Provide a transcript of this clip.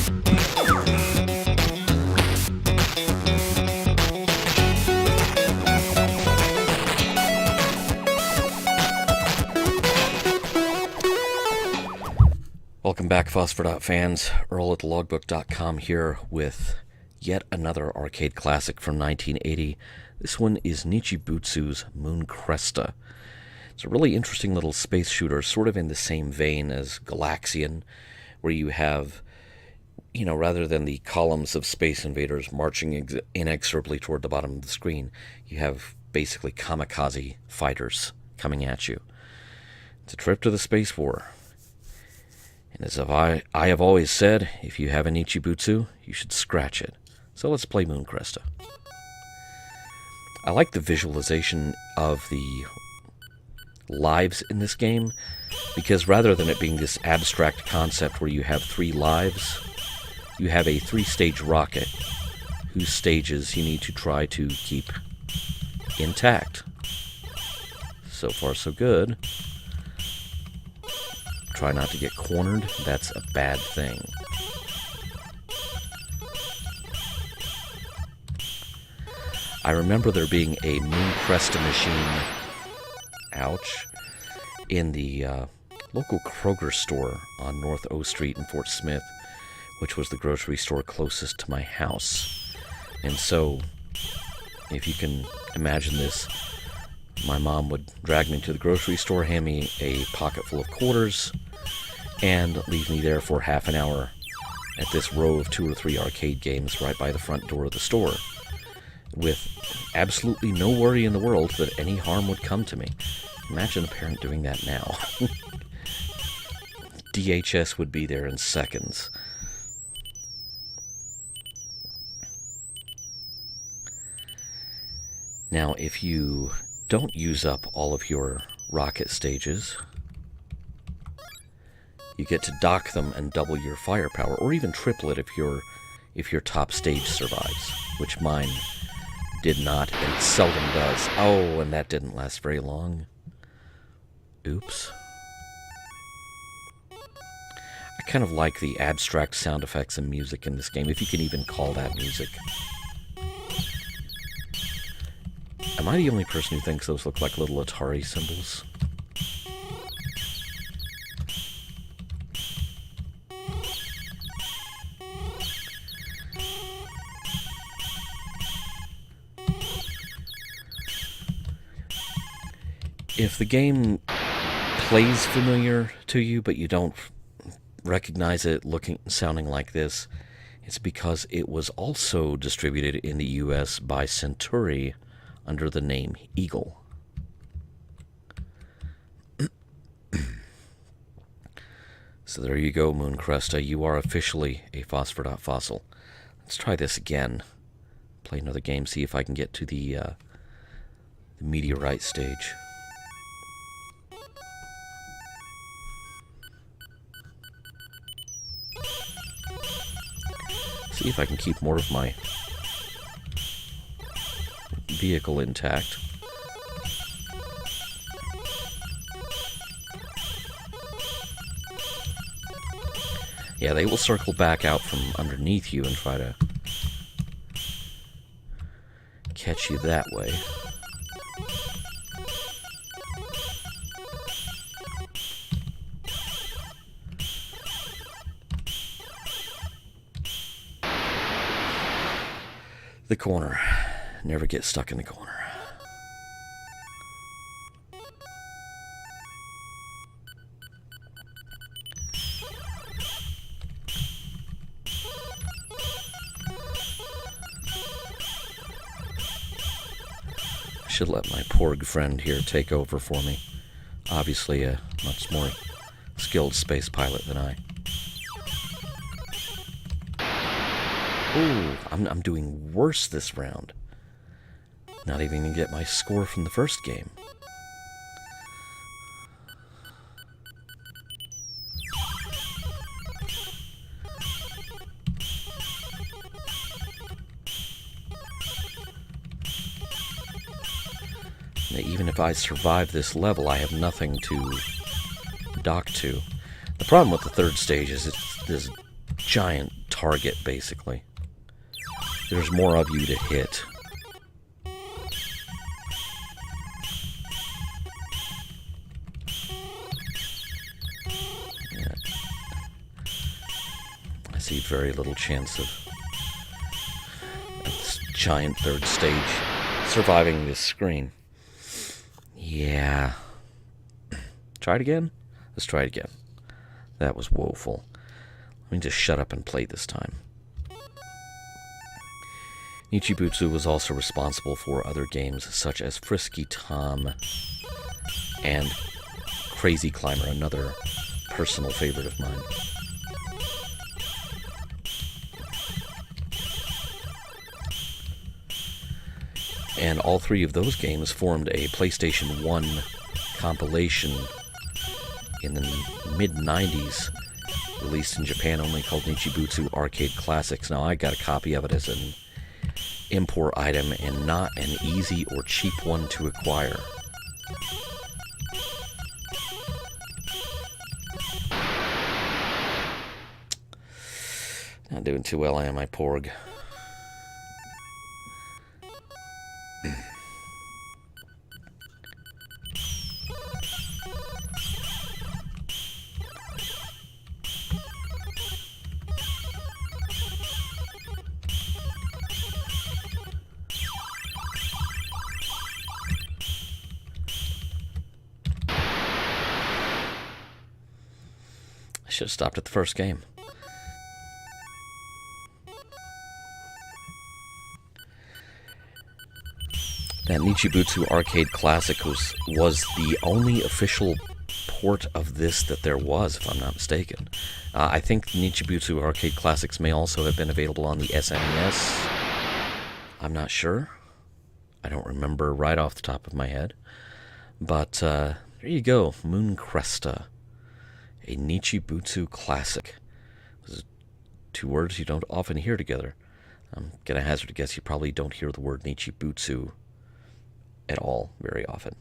Welcome back, Phosphor Dot fans. Earl at thelogbook.com here with yet another arcade classic from 1980. This one is Nichibutsu's Moon Cresta. It's a really interesting little space shooter, sort of in the same vein as Galaxian, where you have, rather than the columns of Space Invaders marching inexorably toward the bottom of the screen, you have basically kamikaze fighters coming at you. It's a trip to the space war. And as I have always said, if you have an Nichibutsu, you should scratch it. So let's play Moon Cresta. I like the visualization of the lives in this game, because rather than it being this abstract concept where you have 3 lives, you have a 3-stage rocket whose stages you need to try to keep intact. So far, so good. Try not to get cornered. That's a bad thing. I remember there being a Moon Cresta machine, ouch, in the local Kroger store on North O Street in Fort Smith, which was the grocery store closest to my house. And so, if you can imagine this, my mom would drag me to the grocery store, hand me a pocket full of quarters, and leave me there for half an hour at this row of 2 or 3 arcade games right by the front door of the store, with absolutely no worry in the world that any harm would come to me. Imagine a parent doing that now. DHS would be there in seconds. Now, if you don't use up all of your rocket stages, you get to dock them and double your firepower, or even triple it if your top stage survives, which mine did not and seldom does. Oh, and that didn't last very long. Oops. I kind of like the abstract sound effects and music in this game, if you can even call that music. Am I the only person who thinks those look like little Atari symbols? If the game plays familiar to you, but you don't recognize it sounding like this, it's because it was also distributed in the US by Centuri under the name Eagle. So there you go, Moon Cresta. You are officially a Phosphor Dot fossil. Let's try this again. Play another game, see if I can get to the meteorite stage. See if I can keep more of my vehicle intact. Yeah, they will circle back out from underneath you and try to catch you that way. The corner. Never get stuck in the corner. I should let my porg friend here take over for me. Obviously a much more skilled space pilot than I. Ooh, I'm doing worse this round. Not even gonna get my score from the first game. Now, even if I survive this level, I have nothing to dock to. The problem with the third stage is it's this giant target, basically. There's more of you to hit. Yeah. I see very little chance of this giant third stage surviving this screen. Yeah. Try it again? Let's try it again. That was woeful. Let me just shut up and play this time. Nichibutsu was also responsible for other games such as Frisky Tom and Crazy Climber, another personal favorite of mine. And all three of those games formed a PlayStation 1 compilation in the mid-90s, released in Japan only, called Nichibutsu Arcade Classics. Now, I got a copy of it as an import item and not an easy or cheap one to acquire. Not doing too well, am I, Porg? I should have stopped at the first game. That Nichibutsu Arcade Classic was the only official port of this that there was, if I'm not mistaken. I think Nichibutsu Arcade Classics may also have been available on the SNES. I'm not sure. I don't remember right off the top of my head. But there you go, Moon Cresta. A Nichibutsu classic. Those are two words you don't often hear together. I'm going to hazard a guess you probably don't hear the word Nichibutsu at all very often.